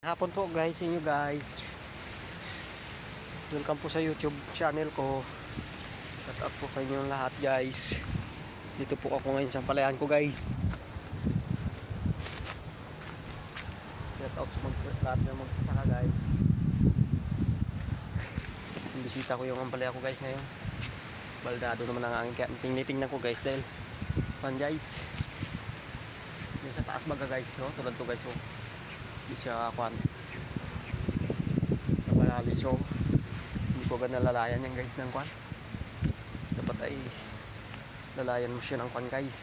Hapon po guys, sa inyo guys. Welcome po sa YouTube channel ko. Shout out po kayong lahat guys. Dito po ako ngayon sa palayan ko guys. Shout out sa lahat na magsasaka guys. Bisita ko yung ampalaya ko guys ngayon. Baldado naman ang aking tingnan ko guys dahil pan guys. Yung sa taas baga guys, no? Tulad to guys, oh. Di siya kwan nabalali, so hindi ko agad nalalayan yan guys ng kwan. Dapat ay lalayan mo siya ng kwan guys,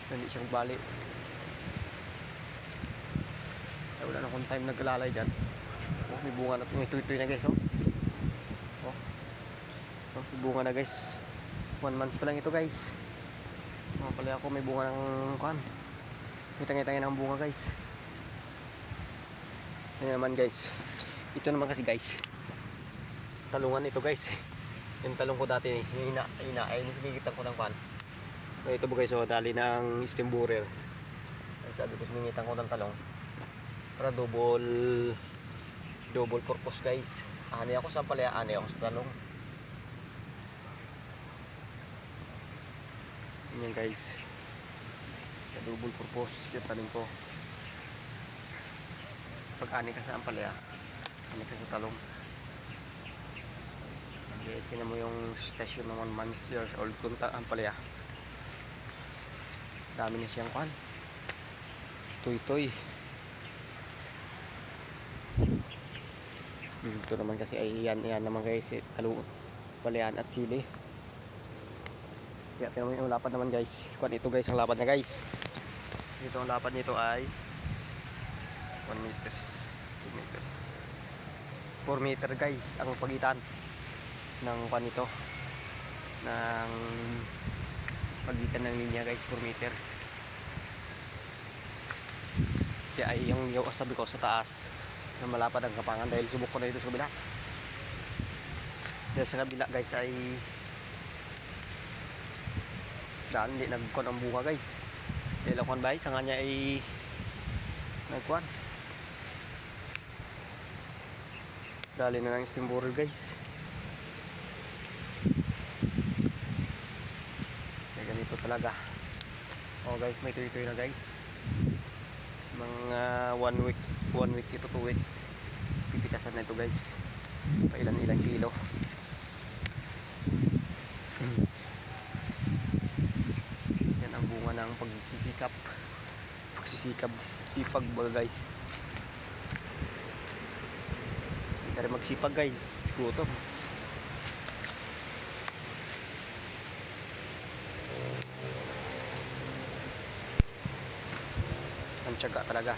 hindi siya magbali. Ay, wala na akong time naglalay dyan. Oh, may bunga na, may tuy-tuy na guys, oh. Oh, may bunga na guys. 1 month pa lang ito guys. Oh, pala ako may bunga ng kwan. May tangay-tangay ng bunga guys. Ayan naman guys. Ito naman kasi guys, talungan ito guys. Yung talong ko dati, yung ina ay nasigigitan ko ng pan. So, ito po guys, oh, dali ng steam borer. Sabi ko sumingitan ko ng talong para double purpose guys. Ani ako sa palaya, ani ako sa talong. Yan guys, double purpose yung tanim ko. Pag ani ka sa ampalaya, ani ka sa talong. Okay, sino mo yung station ng 1 month years old kung ampalaya. Dami niya siyang kwan. Tuy-tuy. Ito naman kasi ay yan naman guys, palayan at chili. Kaya tingnan mo yung lapad naman guys. Kwan ito guys, ang lapad niya guys. Ito ang lapad nito ay 1 meter, 2 meter, 4 meter guys ang pagitan ng kwan ito, ng pagitan ng linya guys, 4 meters. Kaya ay yung sabi ko sa taas na malapad ang kapangan dahil subok ko na dito sa kabila. Dahil sa kabila guys ay daan hindi nagkon ang bunga guys. Dahil ang kwan ba sa kanya ay nagkwan. Dali na ng steam borer guys. Kaya ganito talaga. Oh guys, may tuy-tuy na guys. Mga 1 week ito, 2 weeks. Pipitasan na ito guys. Pa ilan kilo. Yan ang bunga ng sipag ba guys. Dari magsipag guys, gutom. Ang tiyaga talaga.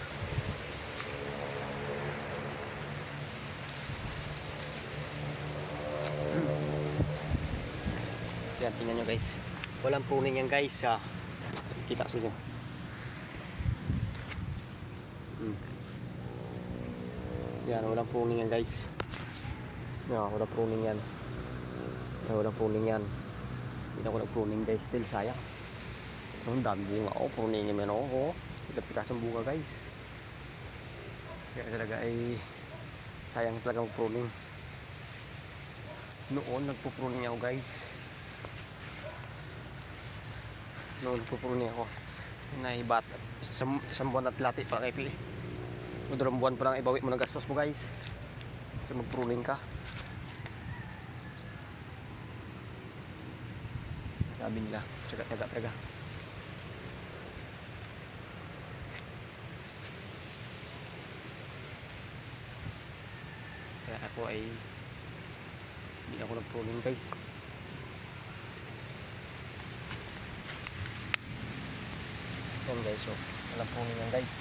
Yan, tingnan nyo guys. Walang pruning yan guys. Kita sa inyo. Yan, walang pruning yan guys. Yan, walang pruning yan. Yan, walang pruning yan. Hindi ako nag-pruning guys. Still sayang. Ang dami bunga. Oh, pruning naman ako. Pitas ang bunga guys. Kaya talaga ay sayang talaga mag-pruning. Noon nagpo-pruning ako guys. Noon nagpo-pruning ako. Nahibat. Isang buwan at lati para kay Pili. Dalawang buwan pa lang ibawi mo ng gastos mo guys sa mag-pruning ka. Sabi nila, tsaga-tsaga talaga. Kaya ako ay hindi ako nag-pruning guys. Yan guys, so walang pruning yan guys.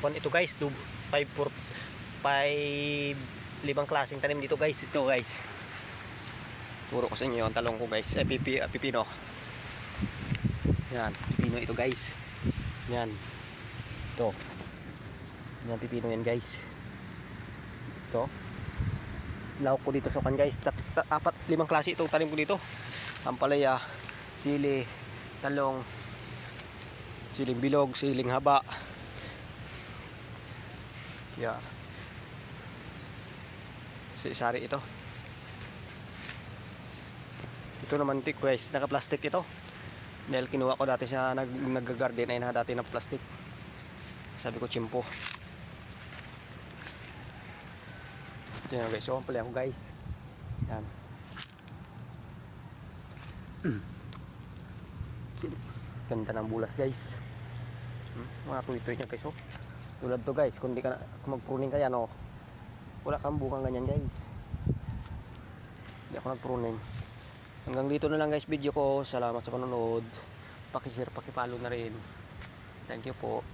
Ito guys, 5 limang klaseng tanim dito guys. Ito guys, turo ko sa inyo ang talong ko guys. Pipino. Yan, pipino ito guys. Yan, ito. Yan, pipino yan guys. Ito, lawak ko dito sa kan guys. 4-5 klase itong tanim ko dito. Ampalaya, sili, talong, siling bilog, siling haba, Yeah. Si sari ito. Ito naman tik guys, naka-plastic ito. Dahil kinuha ko dati sa nag-garden ay na dati ng plastic. Sabi ko chimpo. Yan guys, so pala ako guys. Yan. Ganda ng bulas guys. Mga tuloy-tuloy niya guys, oh. Tulad to guys, kung mag-pruning kaya no, wala kang bukang ganyan guys. Hindi ako nag-pruning. Hanggang dito na lang guys video ko. Salamat sa panonood. Paki-share, paki-follow na rin. Thank you po.